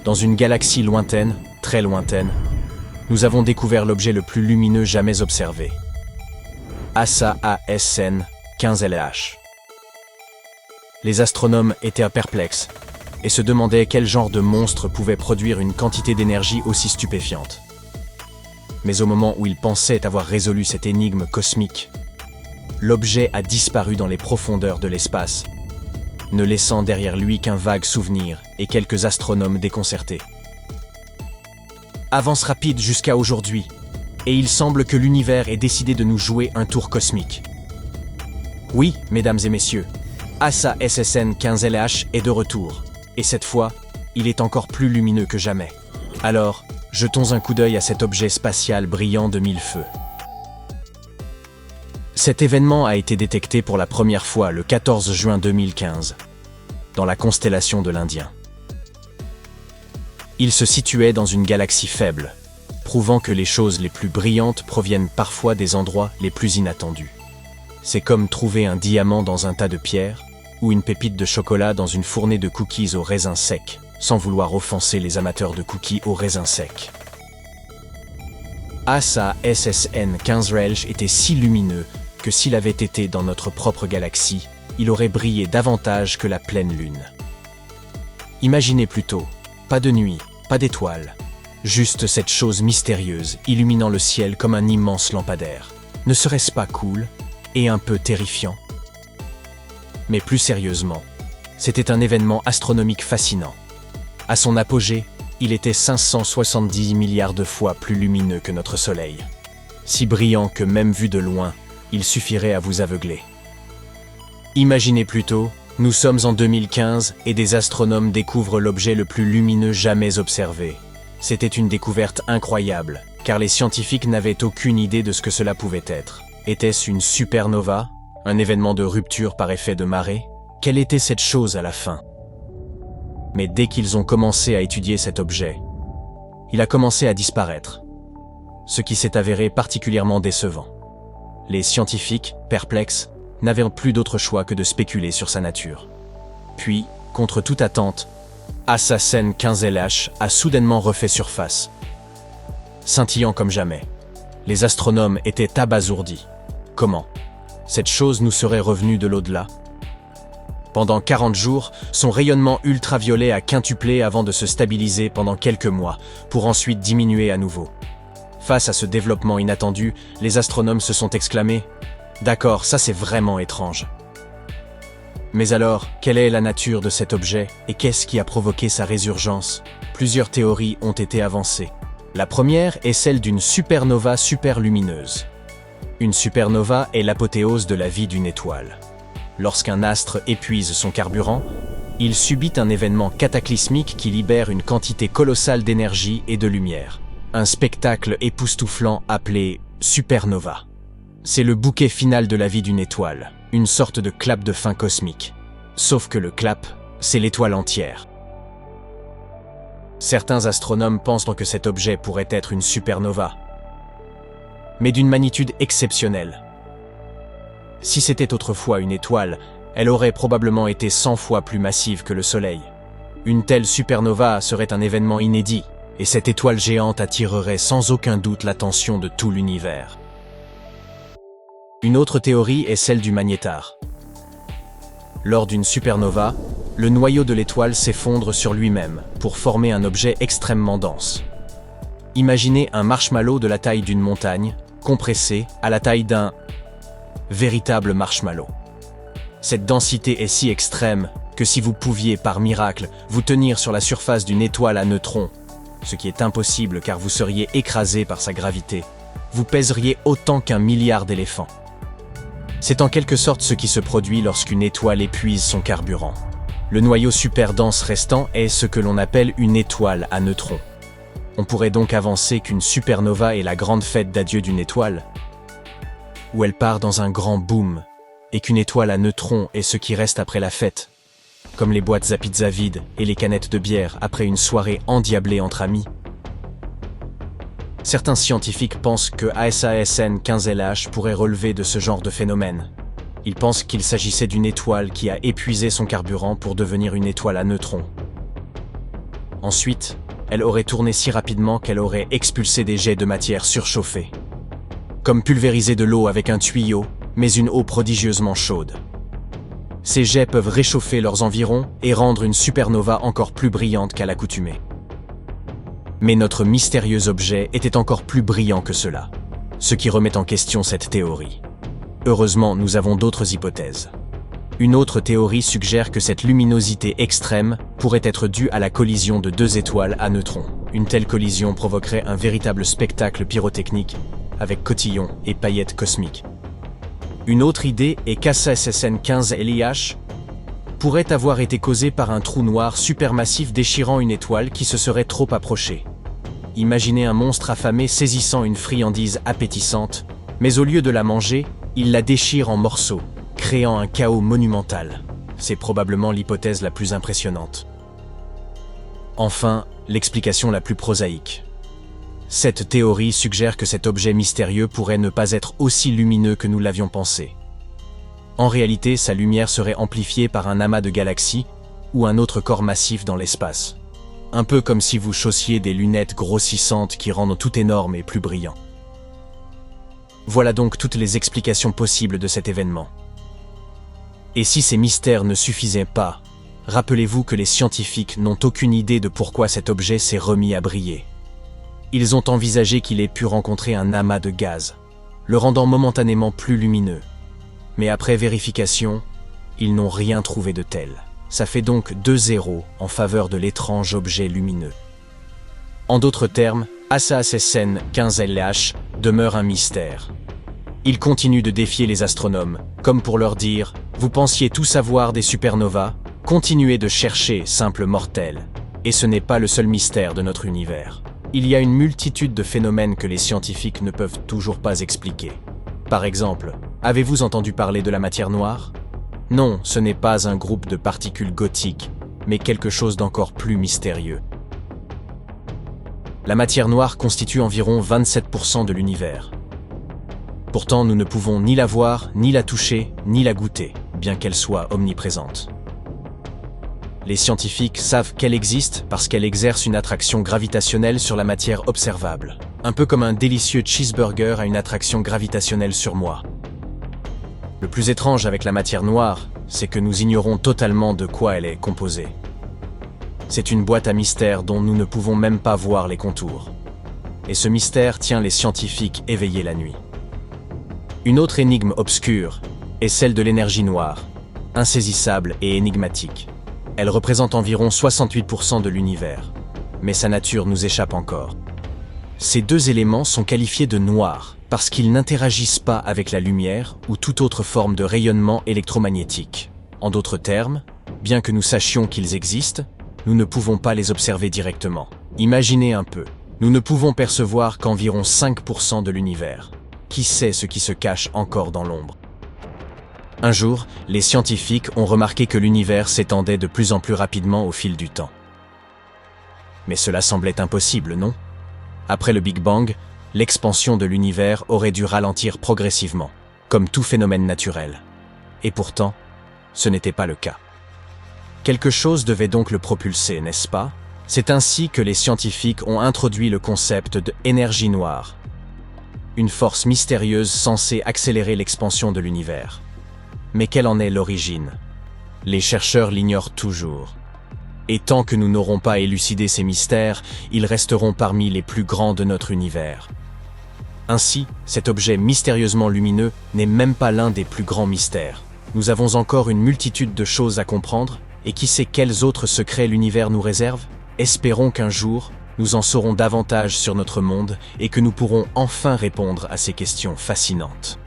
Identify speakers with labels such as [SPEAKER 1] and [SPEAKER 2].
[SPEAKER 1] Dans une galaxie lointaine, très lointaine, nous avons découvert l'objet le plus lumineux jamais observé. ASN 15LH. Les astronomes étaient perplexes et se demandaient quel genre de monstre pouvait produire une quantité d'énergie aussi stupéfiante. Mais au moment où ils pensaient avoir résolu cette énigme cosmique, l'objet a disparu dans les profondeurs de l'espace, ne laissant derrière lui qu'un vague souvenir et quelques astronomes déconcertés. Avance rapide jusqu'à aujourd'hui, et il semble que l'univers ait décidé de nous jouer un tour cosmique. Oui, mesdames et messieurs, ASN 15LH est de retour, et cette fois, il est encore plus lumineux que jamais. Alors, jetons un coup d'œil à cet objet spatial brillant de mille feux. Cet événement a été détecté pour la première fois le 14 juin 2015, dans la constellation de l'Indien. Il se situait dans une galaxie faible, prouvant que les choses les plus brillantes proviennent parfois des endroits les plus inattendus. C'est comme trouver un diamant dans un tas de pierres, ou une pépite de chocolat dans une fournée de cookies aux raisins secs, sans vouloir offenser les amateurs de cookies aux raisins secs. ASN 15LH était si lumineux que s'il avait été dans notre propre galaxie, il aurait brillé davantage que la pleine lune. Imaginez plutôt, pas de nuit, pas d'étoiles, juste cette chose mystérieuse illuminant le ciel comme un immense lampadaire. Ne serait-ce pas cool et un peu terrifiant? Mais plus sérieusement, c'était un événement astronomique fascinant. À son apogée, il était 570 milliards de fois plus lumineux que notre Soleil. Si brillant que même vu de loin, il suffirait à vous aveugler. Imaginez plutôt, nous sommes en 2015 et des astronomes découvrent l'objet le plus lumineux jamais observé. C'était une découverte incroyable, car les scientifiques n'avaient aucune idée de ce que cela pouvait être. Était-ce une supernova? Un événement de rupture par effet de marée? Quelle était cette chose à la fin? Mais dès qu'ils ont commencé à étudier cet objet, il a commencé à disparaître, ce qui s'est avéré particulièrement décevant. Les scientifiques, perplexes, n'avaient plus d'autre choix que de spéculer sur sa nature. Puis, contre toute attente, ASN 15LH a soudainement refait surface. Scintillant comme jamais, les astronomes étaient abasourdis. Comment? Cette chose nous serait revenue de l'au-delà? Pendant 40 jours, son rayonnement ultraviolet a quintuplé avant de se stabiliser pendant quelques mois, pour ensuite diminuer à nouveau. Face à ce développement inattendu, les astronomes se sont exclamés « D'accord, ça c'est vraiment étrange ». Mais alors, quelle est la nature de cet objet et qu'est-ce qui a provoqué sa résurgence? Plusieurs théories ont été avancées. La première est celle d'une supernova superlumineuse. Une supernova est l'apothéose de la vie d'une étoile. Lorsqu'un astre épuise son carburant, il subit un événement cataclysmique qui libère une quantité colossale d'énergie et de lumière. Un spectacle époustouflant appelé supernova. C'est le bouquet final de la vie d'une étoile, une sorte de clap de fin cosmique. Sauf que le clap, c'est l'étoile entière. Certains astronomes pensent que cet objet pourrait être une supernova, mais d'une magnitude exceptionnelle. Si c'était autrefois une étoile, elle aurait probablement été 100 fois plus massive que le Soleil. Une telle supernova serait un événement inédit, et cette étoile géante attirerait sans aucun doute l'attention de tout l'univers. Une autre théorie est celle du magnétar. Lors d'une supernova, le noyau de l'étoile s'effondre sur lui-même pour former un objet extrêmement dense. Imaginez un marshmallow de la taille d'une montagne, compressé à la taille d'un véritable marshmallow. Cette densité est si extrême que si vous pouviez, par miracle, vous tenir sur la surface d'une étoile à neutrons, ce qui est impossible car vous seriez écrasé par sa gravité, vous pèseriez autant qu'un milliard d'éléphants. C'est en quelque sorte ce qui se produit lorsqu'une étoile épuise son carburant. Le noyau super dense restant est ce que l'on appelle une étoile à neutrons. On pourrait donc avancer qu'une supernova est la grande fête d'adieu d'une étoile, où elle part dans un grand boom, et qu'une étoile à neutrons est ce qui reste après la fête, comme les boîtes à pizza vides et les canettes de bière après une soirée endiablée entre amis. Certains scientifiques pensent que ASN 15LH pourrait relever de ce genre de phénomène. Ils pensent qu'il s'agissait d'une étoile qui a épuisé son carburant pour devenir une étoile à neutrons. Ensuite, elle aurait tourné si rapidement qu'elle aurait expulsé des jets de matière surchauffée. Comme pulvériser de l'eau avec un tuyau, mais une eau prodigieusement chaude. Ces jets peuvent réchauffer leurs environs et rendre une supernova encore plus brillante qu'à l'accoutumée. Mais notre mystérieux objet était encore plus brillant que cela, ce qui remet en question cette théorie. Heureusement, nous avons d'autres hypothèses. Une autre théorie suggère que cette luminosité extrême pourrait être due à la collision de deux étoiles à neutrons. Une telle collision provoquerait un véritable spectacle pyrotechnique avec cotillons et paillettes cosmiques. Une autre idée est qu'ASSN 15 LIH pourrait avoir été causée par un trou noir supermassif déchirant une étoile qui se serait trop approchée. Imaginez un monstre affamé saisissant une friandise appétissante, mais au lieu de la manger, il la déchire en morceaux, créant un chaos monumental. C'est probablement l'hypothèse la plus impressionnante. Enfin, l'explication la plus prosaïque. Cette théorie suggère que cet objet mystérieux pourrait ne pas être aussi lumineux que nous l'avions pensé. En réalité, sa lumière serait amplifiée par un amas de galaxies ou un autre corps massif dans l'espace. Un peu comme si vous chaussiez des lunettes grossissantes qui rendent tout énorme et plus brillant. Voilà donc toutes les explications possibles de cet événement. Et si ces mystères ne suffisaient pas, rappelez-vous que les scientifiques n'ont aucune idée de pourquoi cet objet s'est remis à briller. Ils ont envisagé qu'il ait pu rencontrer un amas de gaz, le rendant momentanément plus lumineux. Mais après vérification, ils n'ont rien trouvé de tel. Ça fait donc 2-0 en faveur de l'étrange objet lumineux. En d'autres termes, ASSN 15 LH demeure un mystère. Il continue de défier les astronomes, comme pour leur dire « Vous pensiez tout savoir des supernovas, continuez de chercher, simples mortels. Et ce n'est pas le seul mystère de notre univers. Il y a une multitude de phénomènes que les scientifiques ne peuvent toujours pas expliquer. Par exemple, avez-vous entendu parler de la matière noire ? Non, ce n'est pas un groupe de particules gothiques, mais quelque chose d'encore plus mystérieux. La matière noire constitue environ 27% de l'univers. Pourtant, nous ne pouvons ni la voir, ni la toucher, ni la goûter, bien qu'elle soit omniprésente. Les scientifiques savent qu'elle existe parce qu'elle exerce une attraction gravitationnelle sur la matière observable, un peu comme un délicieux cheeseburger a une attraction gravitationnelle sur moi. Le plus étrange avec la matière noire, c'est que nous ignorons totalement de quoi elle est composée. C'est une boîte à mystère dont nous ne pouvons même pas voir les contours. Et ce mystère tient les scientifiques éveillés la nuit. Une autre énigme obscure est celle de l'énergie noire, insaisissable et énigmatique. Elle représente environ 68% de l'univers, mais sa nature nous échappe encore. Ces deux éléments sont qualifiés de noirs parce qu'ils n'interagissent pas avec la lumière ou toute autre forme de rayonnement électromagnétique. En d'autres termes, bien que nous sachions qu'ils existent, nous ne pouvons pas les observer directement. Imaginez un peu, nous ne pouvons percevoir qu'environ 5% de l'univers. Qui sait ce qui se cache encore dans l'ombre ? Un jour, les scientifiques ont remarqué que l'univers s'étendait de plus en plus rapidement au fil du temps. Mais cela semblait impossible, non ? Après le Big Bang, l'expansion de l'univers aurait dû ralentir progressivement, comme tout phénomène naturel. Et pourtant, ce n'était pas le cas. Quelque chose devait donc le propulser, n'est-ce pas ? C'est ainsi que les scientifiques ont introduit le concept de énergie noire, une force mystérieuse censée accélérer l'expansion de l'univers. Mais quelle en est l'origine ? Les chercheurs l'ignorent toujours. Et tant que nous n'aurons pas élucidé ces mystères, ils resteront parmi les plus grands de notre univers. Ainsi, cet objet mystérieusement lumineux n'est même pas l'un des plus grands mystères. Nous avons encore une multitude de choses à comprendre, et qui sait quels autres secrets l'univers nous réserve ? Espérons qu'un jour, nous en saurons davantage sur notre monde et que nous pourrons enfin répondre à ces questions fascinantes.